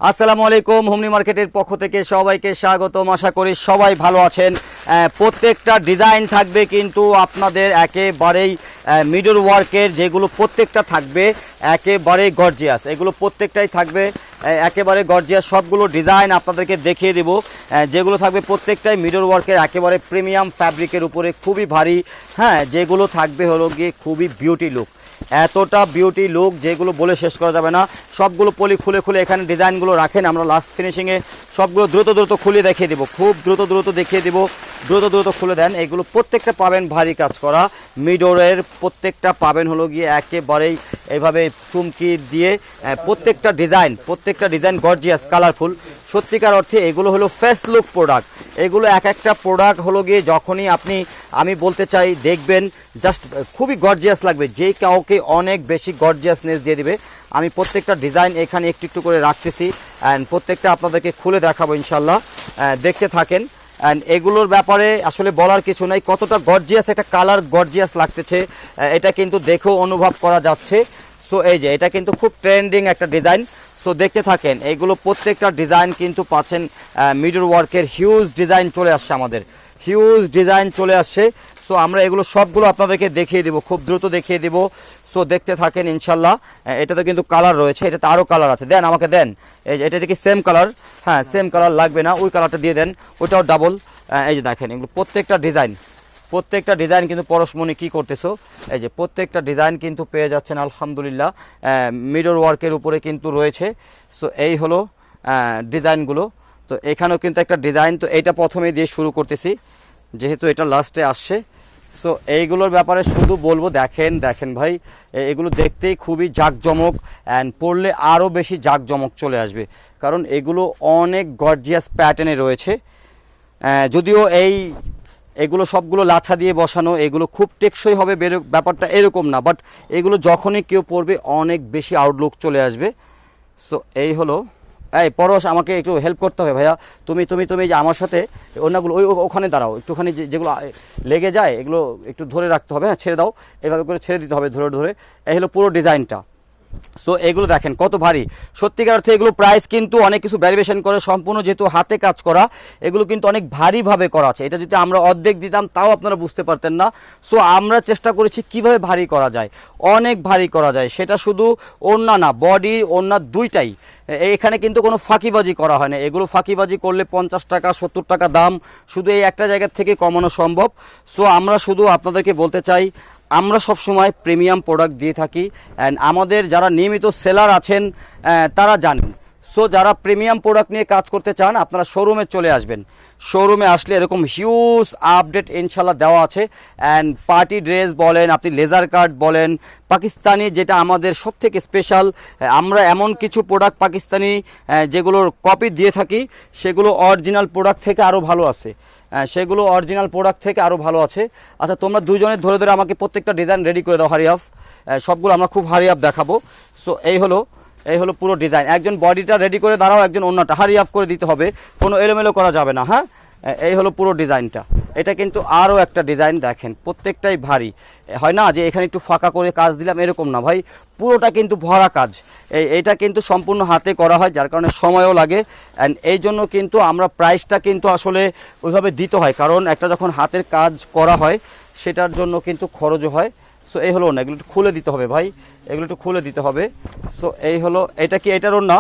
আসসালামু আলাইকুম। হোমনি মার্কেটের পক্ষ থেকে সবাইকে স্বাগতম। আশা করি সবাই ভালো আছেন। প্রত্যেকটা ডিজাইন থাকবে কিন্তু আপনাদের একেবারেই মিডল ওয়ার্কের, যেগুলো প্রত্যেকটা থাকবে একেবারেই গর্জিয়াস। এগুলো প্রত্যেকটাই থাকবে একেবারে গর্জিয়াস। সবগুলো ডিজাইন আপনাদেরকে দেখিয়ে দেব, যেগুলো থাকবে প্রত্যেকটাই মিডল ওয়ার্কের একেবারে প্রিমিয়াম ফ্যাব্রিকের উপরে, খুবই ভারী। হ্যাঁ, যেগুলো থাকবে হলো গিয়ে খুবই বিউটি লুক, এতটা বিউটি লুক যেগুলো বলে শেষ করা যাবে না। সবগুলো পলি খুলে খুলে এখানে ডিজাইনগুলো রাখেন, আমরা লাস্ট ফিনিশিংয়ে সবগুলো দ্রুত খুলে দেখিয়ে দেবো, খুব দ্রুত দেখিয়ে দেবো। দ্রুত খুলে দেন। এগুলো প্রত্যেকটা পাবেন ভারী কাজ করা, মিডরের প্রত্যেকটা পাবেন হলো গিয়ে একেবারেই এইভাবে চুমকি দিয়ে। প্রত্যেকটা ডিজাইন গর্জিয়াস, কালারফুল। সত্যিকার অর্থে এগুলো হলো ফেস লুক প্রোডাক্ট। এগুলো এক একটা প্রোডাক্ট হলো গিয়ে যখনই আমি বলতে চাই দেখবেন, জাস্ট খুবই গর্জিয়াস লাগবে, যে কাউকে অনেক বেশি গর্জিয়াসনেস দিয়ে দিবে। আমি প্রত্যেকটা ডিজাইন এখানে একটু করে রাখতেছি, অ্যান্ড প্রত্যেকটা আপনাদেরকে খুলে দেখাবো ইনশাল্লাহ। দেখতে থাকেন। অ্যান্ড এগুলোর ব্যাপারে আসলে বলার কিছু নাই, কতটা গর্জিয়াস একটা কালার, গর্জিয়াস লাগতেছে এটা কিন্তু দেখেও অনুভব করা যাচ্ছে। সো এই যে এটা কিন্তু খুব ট্রেন্ডিং একটা ডিজাইন। সো দেখতে থাকেন। এইগুলো প্রত্যেকটা ডিজাইন কিন্তু পাচ্ছেন মিডল ওয়ার্কের। হিউজ ডিজাইন চলে আসছে, আমাদের হিউজ ডিজাইন চলে আসছে। সো আমরা এগুলো সবগুলো আপনাদেরকে দেখিয়ে দেবো, খুব দ্রুত দেখিয়ে দেবো। সো দেখতে থাকেন ইনশাল্লাহ। এটাতে কিন্তু কালার রয়েছে, এটাতে আরও কালার আছে। দেন আমাকে দেন। এই যে এটা কি সেম কালার? হ্যাঁ, সেম কালার লাগবে না, ওই কালারটা দিয়ে দেন, ওইটাও ডাবল। এই যে দেখেন, এগুলো প্রত্যেকটা ডিজাইন কিন্তু পরশমণি কি করতেছো, এই যে প্রত্যেকটা ডিজাইন কিন্তু পেয়ে যাচ্ছেন আলহামদুলিল্লাহ। মিডল ওয়ার্কের উপরে কিন্তু রয়েছে। সো এই হলো ডিজাইনগুলো। তো এখানেও কিন্তু একটা ডিজাইন, তো এইটা প্রথমে দিয়ে শুরু করতেছি যেহেতু এটা লাস্টে আসছে। সো এইগুলোর ব্যাপারে শুধু বলবো, দেখেন ভাই, এগুলো দেখতেই খুবই জাঁকজমক, অ্যান্ড পরলে আরও বেশি জাঁকজমক চলে আসবে, কারণ এগুলো অনেক গর্জিয়াস প্যাটার্নে রয়েছে। যদিও এগুলো সবগুলো লাছা দিয়ে বসানো, এগুলো খুব টেকসই হবে ব্যাপারটা এরকম না, বাট এগুলো যখনই কেউ পরবে অনেক বেশি আউটলুক চলে আসবে। সো এই হলো। এই পরশ, আমাকে একটু হেল্প করতে হবে ভাইয়া। তুমি যে আমার সাথে অন্যগুলো ওখানে দাঁড়াও একটুখানি, যেগুলো লেগে যায় এগুলো একটু ধরে রাখতে হবে। হ্যাঁ, ছেড়ে দাও, এভাবে করে ছেড়ে দিতে হবে ধরে। এই হলো পুরো ডিজাইনটা। সো এগুলো দেখেন কত ভারী। সত্যিকার অর্থে এগুলো প্রাইস কিন্তু অনেক কিছু ভ্যারিয়েশন করে, সম্পূর্ণ যেহেতু হাতে কাজ করা, এগুলো কিন্তু অনেক ভারীভাবে করা আছে। এটা যদি আমরা অর্ধেক দিতাম তাও আপনারা বুঝতে পারতেন না। সো আমরা চেষ্টা করেছি কিভাবে ভারী করা যায়, অনেক ভারী করা যায়। সেটা শুধু ওড়না না, বডি ওড়না দুইটাই। এখানে কিন্তু কোনো ফাঁকিবাজি করা হয় না। এগুলো ফাঁকিবাজি করলে 50 টাকা 70 টাকা দাম শুধু এই একটা জায়গা থেকে কমানো সম্ভব। সো আমরা শুধু আপনাদেরকে বলতে চাই, আমরা সবসময় প্রিমিয়াম প্রোডাক্ট দিয়ে থাকি, অ্যান্ড আমাদের যারা নিয়মিত সেলার আছেন তারা জানেন। সো যারা প্রিমিয়াম প্রোডাক্ট নিয়ে কাজ করতে চান আপনারা শোরুমে চলে আসবেন। শোরুমে আসলে এরকম হিউজ আপডেট ইনশাল্লাহ দেওয়া আছে। অ্যান্ড পার্টি ড্রেস বলেন, আপনি লেজার কাট বলেন, পাকিস্তানি যেটা আমাদের সবথেকে স্পেশাল, আমরা এমন কিছু প্রোডাক্ট পাকিস্তানি যেগুলোর কপি দিয়ে থাকি, সেগুলো অরিজিনাল প্রোডাক্ট থেকে আরও ভালো আছে। আচ্ছা, তোমরা দুজনে ধরে আমাকে প্রত্যেকটা ডিজাইন রেডি করে দাও, হারিয়াফ। সবগুলো আমরা খুব হারিয়াফ দেখাবো। সো এই হলো পুরো ডিজাইন। একজন বডিটা রেডি করে দাঁড়াও, একজন অন্যটা হারিয়াফ করে দিতে হবে, কোনো এলোমেলো করা যাবে না। হ্যাঁ, এই হলো পুরো ডিজাইনটা। এটা কিন্তু আরও একটা ডিজাইন, দেখেন প্রত্যেকটাই ভারী। হয় না যে এখানে একটু ফাঁকা করে কাজ দিলাম, এরকম না ভাই, পুরোটা কিন্তু ভরা কাজ। এইটা কিন্তু সম্পূর্ণ হাতে করা হয়, যার কারণে সময়ও লাগে। অ্যান্ড এই জন্য কিন্তু আমরা প্রাইসটা কিন্তু আসলে ওইভাবে দিতে হয়, কারণ একটা যখন হাতের কাজ করা হয় সেটার জন্য কিন্তু খরচও হয়। সো এই হলো না, এগুলো একটু খুলে দিতে হবে ভাই, এগুলো একটু খুলে দিতে হবে। সো এই হলো, এটা কি এটার ওড়না?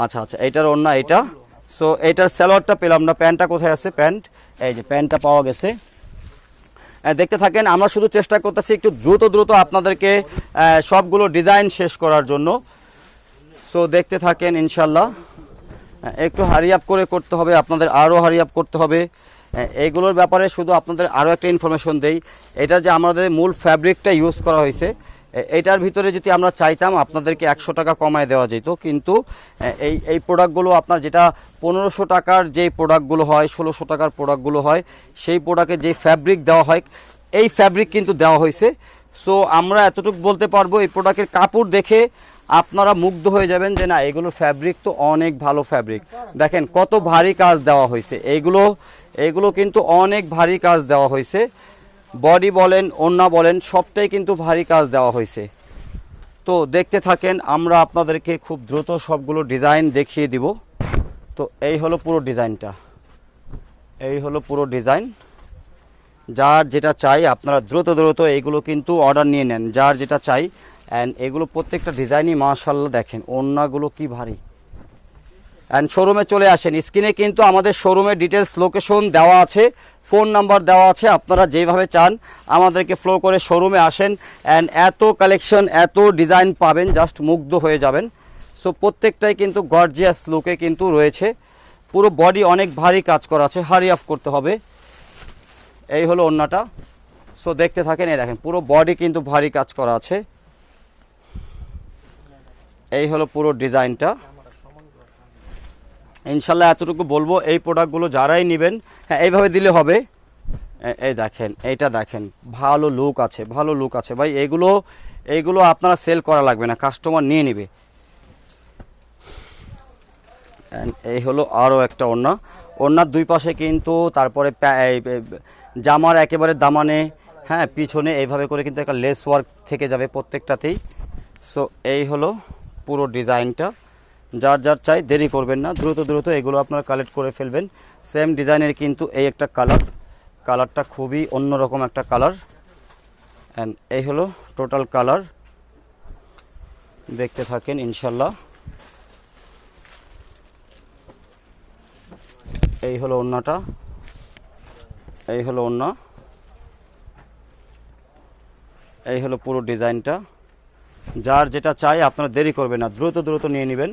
আচ্ছা, এইটার ওড়না এটা। সো এইটার সালোয়ারটা পেলাম না, প্যান্টটা কোথায় আছে? প্যান্ট, এই যে প্যান্টটা পাওয়া গেছে। দেখতে থাকেন। আমরা শুধু চেষ্টা করতেছি একটু দ্রুত আপনাদেরকে সবগুলো ডিজাইন শেষ করার জন্য। সো দেখতে থাকেন ইনশাল্লাহ। একটু হারি আপ করে করতে হবে, আপনাদের আরও হারি আপ করতে হবে। এইগুলোর ব্যাপারে শুধু আপনাদের আরও একটা ইনফরমেশন দেই, এটা যে আমাদের মূল ফ্যাব্রিকটা ইউজ করা হয়েছে, এটার ভিতরে যদি আমরা চাইতাম আপনাদেরকে 100 টাকা কমায় দেওয়া যেত, কিন্তু এই প্রোডাক্টগুলো আপনার যেটা 1500 টাকার যে প্রোডাক্টগুলো হয়, 1600 টাকার প্রোডাক্টগুলো হয়, সেই প্রোডাক্টে যে ফ্যাব্রিক দেওয়া হয় এই ফ্যাব্রিক কিন্তু দেওয়া হয়েছে। সো আমরা এতটুকু বলতে পারবো, এই প্রোডাক্টের কাপড় দেখে আপনারা মুগ্ধ হয়ে যাবেন যে না, এগুলো ফ্যাব্রিক তো অনেক ভালো ফ্যাব্রিক। দেখেন কত ভারী কাজ দেওয়া হয়েছে, এগুলো কিন্তু অনেক ভারী কাজ দেওয়া হয়েছে। বডি বলেন, ওড়না বলেন, সবটাই কিন্তু ভারী কাজ দেওয়া হয়েছে। তো দেখতে থাকেন, আমরা আপনাদেরকে খুব দ্রুত সবগুলো ডিজাইন দেখিয়ে দিব। তো এই হলো পুরো ডিজাইনটা, এই হলো পুরো ডিজাইন। যার যেটা চাই আপনারা দ্রুত দ্রুত এইগুলো কিন্তু অর্ডার নিয়ে নেন, যার যেটা চাই। অ্যান্ড এগুলো প্রত্যেকটা ডিজাইনই মাশাআল্লাহ দেখেন ওড়নাগুলো কি ভারী। অ্যান্ড শোরুমে চলে আসেন, স্ক্রিনে কিন্তু আমাদের শোরুমের ডিটেলস লোকেশন দেওয়া আছে, ফোন নাম্বার দেওয়া আছে। আপনারা যেভাবে চান আমাদেরকে ফলো করে শোরুমে আসেন। অ্যান্ড এত কালেকশন, এত ডিজাইন পাবেন, জাস্ট মুগ্ধ হয়ে যাবেন। সো প্রত্যেকটাই কিন্তু গর্জিয়াস লুকে কিন্তু রয়েছে। পুরো বডি অনেক ভারী কাজ করা আছে, হারি অফ করতে হবে। এই হলো ওড়নাটা। সো দেখতে থাকেন, এই দেখেন পুরো বডি কিন্তু ভারী কাজ করা আছে। এই হলো পুরো ডিজাইনটা। ইনশাল্লাহ এতটুকু বলবো, এই প্রোডাক্টগুলো যারাই নেবেন, হ্যাঁ এইভাবে দিলে হবে। এই দেখেন, এইটা দেখেন, ভালো লুক আছে, ভালো লুক আছে ভাই। এইগুলো আপনারা সেল করা লাগবে না, কাস্টমার নিয়ে নেবে। এই হলো আরও একটা ওড়না, ওড়নার দুই পাশে কিন্তু তারপরে জামার একেবারে দামানে, হ্যাঁ পিছনে এইভাবে করে কিন্তু একটা লেস ওয়ার্ক থেকে যাবে প্রত্যেকটাতেই। সো এই হলো পুরো ডিজাইনটা। যার যার চাই দেরি করবেন না, দ্রুত দ্রুত এগুলো আপনারা কালেক্ট করে ফেলবেন। সেম ডিজাইনের কিন্তু এই একটা কালারটা খুবই অন্যরকম একটা কালার। অ্যান্ড এই হলো টোটাল কালার, দেখতে থাকেন ইনশাল্লাহ। এই হলো ওড়নাটা, এই হলো ওড়না, এই হলো পুরো ডিজাইনটা। যার যেটা চাই আপনারা দেরি করবেন না, দ্রুত দ্রুত নিয়ে নেবেন।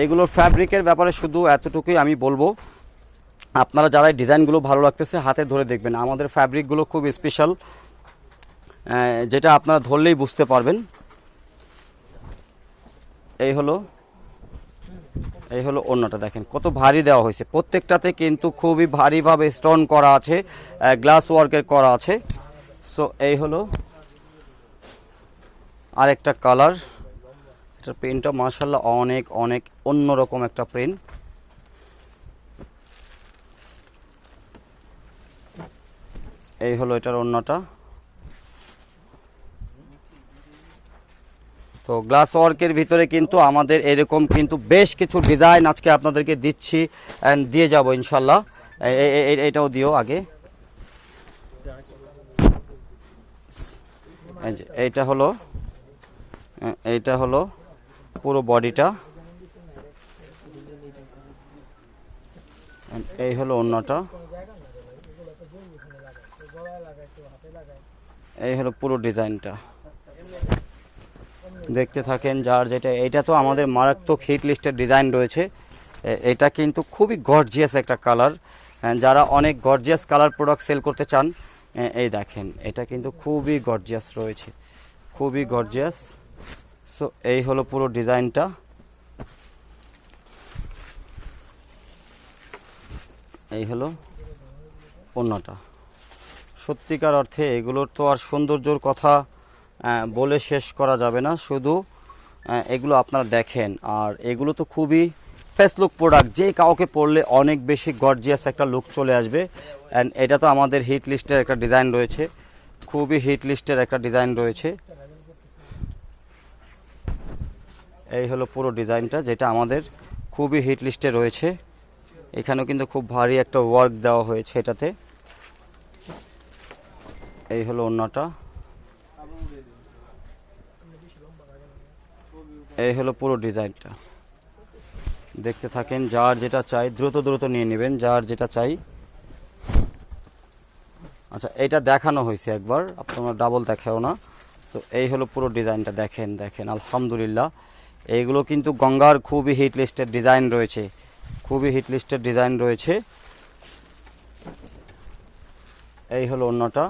এইগুলোর ফ্যাব্রিকের ব্যাপারে শুধু এতটুকুই আমি বলবো, আপনারা যারা ডিজাইনগুলো ভালো লাগতেছে হাতে ধরে দেখবেন। আমাদের ফ্যাব্রিকগুলো খুব স্পেশাল, যেটা আপনারা ধরলেই বুঝতে পারবেন। এই হলো ওড়নাটা, দেখেন কত ভারী দেওয়া হয়েছে। প্রত্যেকটাতে কিন্তু খুবই ভারীভাবে স্টোন করা আছে, গ্লাস ওয়ার্কের করা আছে। সো এই হলো আরেকটা কালার। এটার প্রিন্টটা মাশাআল্লাহ অনেক অনেক অন্যরকম একটা প্রিন্ট। এই হলো এটার ওড়নাটা। তো গ্লাস ওয়ার্কের ভিতরে কিন্তু আমাদের এরকম কিন্তু বেশ কিছু ডিজাইন আজকে আপনাদেরকে দিচ্ছি অ্যান্ড দিয়ে যাব ইনশাল্লাহ। এটাও দিও আগে। এইটা হলো পুরো বডিটা, এই হলো ওড়নাটা, এই হলো পুরো ডিজাইনটা। দেখতে থাকেন যার যেটা। এইটা তো আমাদের মারাত্মক হিট লিস্টের ডিজাইন রয়েছে। এটা কিন্তু খুবই গর্জিয়াস একটা কালার, যারা অনেক গর্জিয়াস কালার প্রোডাক্ট সেল করতে চান, এই দেখেন এটা কিন্তু খুবই গর্জিয়াস রয়েছে, খুবই গর্জিয়াস। সো এই হলো পুরো ডিজাইনটা। এই হলো ওড়নাটা। সত্যিকার অর্থে এগুলোর তো আর সৌন্দর্যর কথা বলে শেষ করা যাবে না, শুধু এগুলো আপনারা দেখেন। আর এগুলো তো খুবই ফেস লুক প্রোডাক্ট, যে কাউকে পরলে অনেক বেশি গর্জিয়াস একটা লুক চলে আসবে। অ্যান্ড এটা তো আমাদের হিট লিস্টের একটা ডিজাইন রয়েছে, খুবই হিট লিস্টের একটা ডিজাইন রয়েছে। এই হলো পুরো ডিজাইনটা, যেটা আমাদের খুবই হিট লিস্টে রয়েছে। এখানেও কিন্তু খুব ভারী একটা ওয়ার্ক দেওয়া হয়েছে এটাতে। এই হলো ওড়নাটা, এই হলো পুরো ডিজাইনটা। দেখতে থাকেন, যার যেটা চাই দ্রুত দ্রুত নিয়ে নেবেন, যার যেটা চাই। আচ্ছা, এটা দেখানো হয়েছে একবার, আপনারা ডাবল দেখাও না। তো এই হলো পুরো ডিজাইনটা, দেখেন দেখেন আলহামদুলিল্লাহ। এইগুলো কিন্তু গঙ্গার খুবই হিট লিস্টের ডিজাইন রয়েছে, খুবই হিট লিস্টের ডিজাইন রয়েছে। এই হলো ওড়নাটা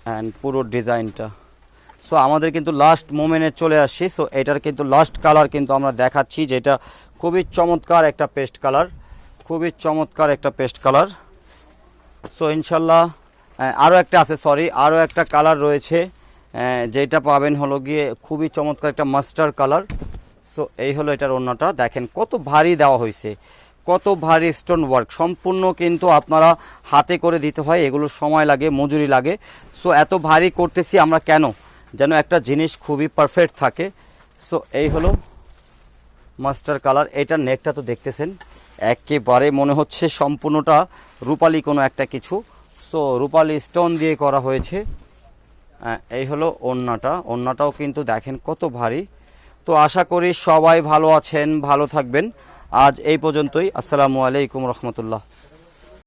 অ্যান্ড পুরো ডিজাইনটা। সো আমাদের কিন্তু লাস্ট মোমেন্টে চলে আসছি। সো এটার কিন্তু লাস্ট কালার কিন্তু আমরা দেখাচ্ছি, যেটা খুবই চমৎকার একটা পেস্ট কালার, খুবই চমৎকার একটা পেস্ট কালার। সো ইনশাল্লাহ আরও একটা আছে, আরও একটা কালার রয়েছে, যেটা পাবেন হলো গিয়ে খুবই চমৎকার একটা মাস্টার কালার। সো এই হলো এটার ওড়নাটা, দেখেন কত ভারী দেওয়া হয়েছে, কত ভারী স্টোন ওয়ার্ক, সম্পূর্ণ কিন্তু আপনারা হাতে করে দিতে হয়, এগুলো সময় লাগে, মজুরি লাগে। সো এত ভারী করতেছি আমরা কেন, যেন একটা জিনিস খুবই পারফেক্ট থাকে। সো এই হলো মাস্টার কালার। এটার নেকটা তো দেখতেছেন, একেবারে মনে হচ্ছে সম্পূর্ণটা রূপালি কোনো একটা কিছু। সো রূপালি স্টোন দিয়ে করা হয়েছে। এই হলো ওড়নাটা, ওড়নাটাও কিন্তু দেখেন কত ভারী। তো আশা করি সবাই ভালো আছেন, ভালো থাকবেন। আজ এই পর্যন্তই। আসসালামু আলাইকুম রহমতুল্লাহ।